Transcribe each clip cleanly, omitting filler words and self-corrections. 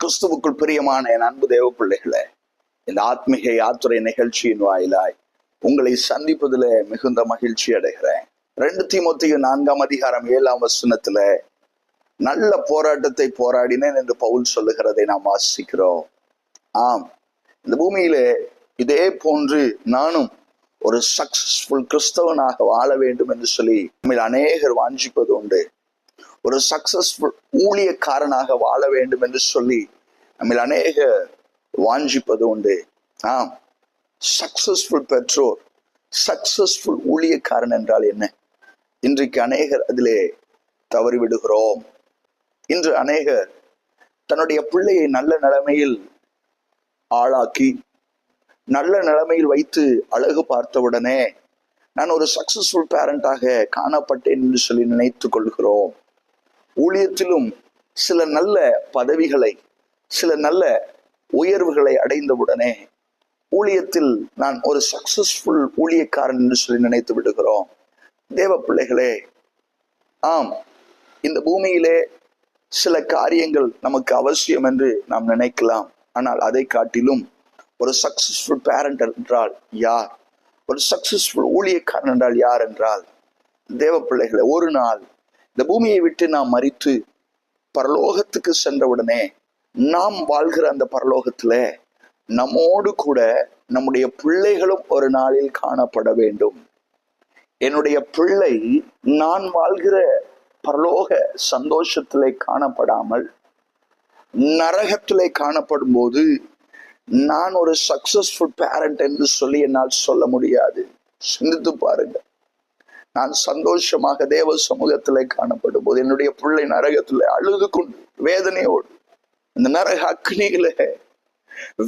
கிறிஸ்துவுக்குள் பிரியமான என் அன்பு தேவ பிள்ளைகளே, இந்த ஆத்மீக யாத்திரை நிகழ்ச்சியின் வாயிலாய் உங்களை சந்திப்பதில் மிகுந்த மகிழ்ச்சி அடைகிறேன். 2 தீமோத்தேயு 4:7 நல்ல போராட்டத்தை போராடினேன் என்று பவுல் சொல்லுகிறதை நாம் வாசிக்கிறோம். ஆம், இந்த பூமியிலே இதே போன்று நானும் ஒரு சக்சஸ்ஃபுல் கிறிஸ்தவனாக வாழ வேண்டும் என்று சொல்லி நம்மில் அநேகர் வாஞ்சிப்பது உண்டு. ஒரு சக்சஸ்ஃபுல் ஊழியக்காரனாக வாழ வேண்டும் என்று சொல்லி நம்மில் அநேகர் வாஞ்சிப்பது உண்டு. ஆம், சக்சஸ்ஃபுல் பெற்றோர், சக்சஸ்ஃபுல் ஊழியக்காரன் என்றால் என்ன? இன்றைக்கு அநேகர் அதிலே தவறிவிடுகிறோம். இன்று அநேகர் தன்னுடைய பிள்ளையை நல்ல நிலைமையில் ஆளாக்கி நல்ல நிலைமையில் வைத்து அழகு பார்த்தவுடனே நான் ஒரு சக்சஸ்ஃபுல் பேரண்டாக காணப்பட்டேன் என்று சொல்லி நினைத்துக் கொள்கிறோம். ஊழியத்திலும் சில நல்ல பதவிகளை, சில நல்ல உயர்வுகளை அடைந்தவுடனே ஊழியத்தில் நான் ஒரு சக்சஸ்ஃபுல் ஊழியக்காரன் என்று சொல்லி நினைத்து விடுகிறோம். தேவ பிள்ளைகளே, ஆம், இந்த பூமியிலே சில காரியங்கள் நமக்கு அவசியம் என்று நாம் நினைக்கலாம். ஆனால் அதை காட்டிலும் ஒரு சக்சஸ்ஃபுல் பேரண்ட் என்றால் யார்? ஒரு சக்சஸ்ஃபுல் ஊழியக்காரன் என்றால் யார் என்றால், தேவ பிள்ளைகளை, ஒரு நாள் இந்த பூமியை விட்டு நாம் மரித்து பரலோகத்துக்கு சென்றவுடனே நாம் வாழ்கிற அந்த பரலோகத்துல நம்மோடு கூட நம்முடைய பிள்ளைகளும் ஒரு நாளில் காணப்பட வேண்டும். என்னுடைய பிள்ளை நான் வாழ்கிற பரலோக சந்தோஷத்திலே காணப்படாமல் நரகத்திலே காணப்படும் போது நான் ஒரு சக்சஸ்ஃபுல் பேரண்ட் என்று சொல்லி என்னால் சொல்ல முடியாது. சிந்தித்து பாருங்க. நான் சந்தோஷமாக தேவ சமூகத்திலே காணப்படும் போது என்னுடைய பிள்ளை நரகத்திலே அழுது கொண்டு வேதனையோடு இந்த நரக அக்னியில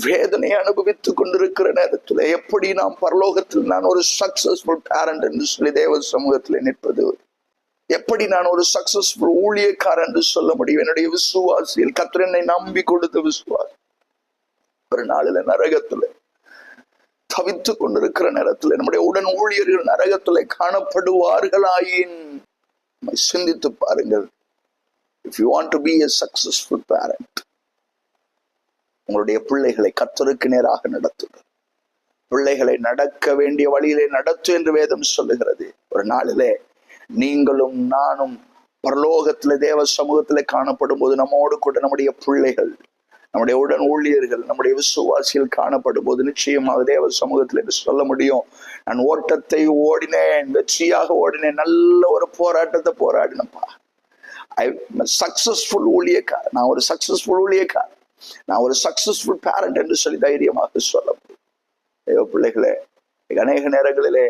வேதனையை அனுபவித்துக் கொண்டிருக்கிற நேரத்தில் எப்படி நாம் பரலோகத்தில் நான் ஒரு சக்சஸ்ஃபுல் பேரண்ட் என்று சொல்லி தேவ சமூகத்திலே நிற்பது? எப்படி நான் ஒரு சக்சஸ்ஃபுல் ஊழியக்காரன் என்று சொல்ல முடியும்? என்னுடைய விசுவாசியில் கர்த்தர் என்னை நம்பி கொடுத்த விசுவாசி ஒரு நாளில நரகத்துல தவித்து கொண்டிருக்கிற நேரத்தில் நம்முடைய உடன் ஊழியர்கள் நரகத்திலே காணப்படுவார்களாயின் சிந்தித்து பாருங்கள். If you want to be a successful parent, உங்களுடைய பிள்ளைகளை கர்த்தருக்கு நேராக நடத்துங்கள். பிள்ளைகளை நடக்க வேண்டிய வழியிலே நடத்து என்று வேதம் சொல்லுகிறது. ஒரு நாளிலே நீங்களும் நானும் பரலோகத்திலே தேவ சமூகத்திலே காணப்படும் போது நம்மோடு கூட நம்முடைய பிள்ளைகள், நம்முடைய உடன் ஊழியர்கள், நம்முடைய விசுவாசிகள் காணப்படும் போது நிச்சயமாக தேவ சமூகத்தில் என்று சொல்ல முடியும், நான் ஓட்டத்தை ஓடினேன், வெற்றியாக ஓடினேன், நல்ல ஒரு போராட்டத்தை போராடினப்பா. சக்சஸ்ஃபுல் ஊழியக்கார், நான் ஒரு சக்சஸ்ஃபுல் ஊழியக்கார், நான் ஒரு சக்சஸ்ஃபுல் பேரண்ட் என்று சொல்லி தைரியமாக சொல்ல முடியும். தேவ பிள்ளைகளே, அநேக நேரங்களிலே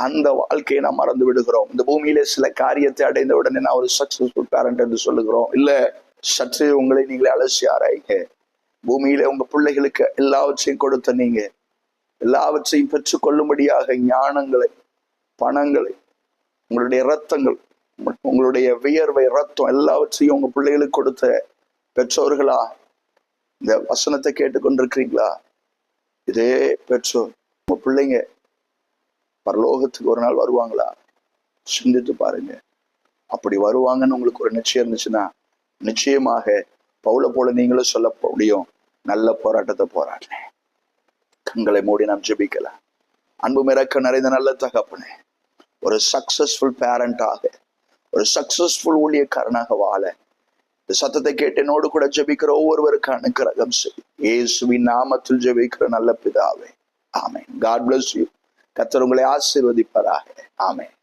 அந்த வாழ்க்கையை நாம் மறந்து விடுகிறோம். இந்த பூமியிலே சில காரியத்தை அடைந்த உடனே நான் ஒரு சக்சஸ்ஃபுல் பேரண்ட் என்று சொல்லுகிறோம். இல்ல, சற்று உங்களை நீங்களே அலசி ஆராய்ங்க. பூமியில உங்க பிள்ளைகளுக்கு எல்லாவற்றையும் கொடுத்த நீங்க எல்லாவற்றையும் பெற்றுக் கொள்ளும்படியாக ஞானங்களை, பணங்களை, உங்களுடைய இரத்தங்கள், உங்களுடைய வியர்வை, ரத்தம் எல்லாவற்றையும் உங்க பிள்ளைகளுக்கு கொடுத்த பெற்றோர்களா இந்த வசனத்தை கேட்டுக்கொண்டிருக்கிறீங்களா? இதே பெற்றோர் உங்க பிள்ளைங்க பரலோகத்துக்கு ஒரு நாள் வருவாங்களா? சிந்தித்து பாருங்க. அப்படி வருவாங்கன்னு உங்களுக்கு ஒரு நிச்சயம் இருந்துச்சுன்னா நிச்சயமாக பவுல போல நீங்களும் சொல்ல முடியும், நல்ல போராட்டத்தை போராடினேன். கண்களை மூடி நாம் ஜெபிக்கலாம். அன்பு மிரக்க நிறைந்த நல்ல தகப்பனே, ஒரு சக்சஸ்ஃபுல் பேரண்டாக, ஒரு சக்சஸ்ஃபுல் ஊழியக்காரனாக வாழ இந்த சத்தத்தை கேட்டு என்னோடு கூட ஜெபிக்கிற ஒவ்வொருவருக்கு அனுக்கிரகம் செய். இயேசுவின் நாமத்தில் ஜெபிக்கிற நல்ல பிதாவே, ஆமென். God bless you. கர்த்தர் உங்களை ஆசீர்வதிப்பாராக. ஆமென்.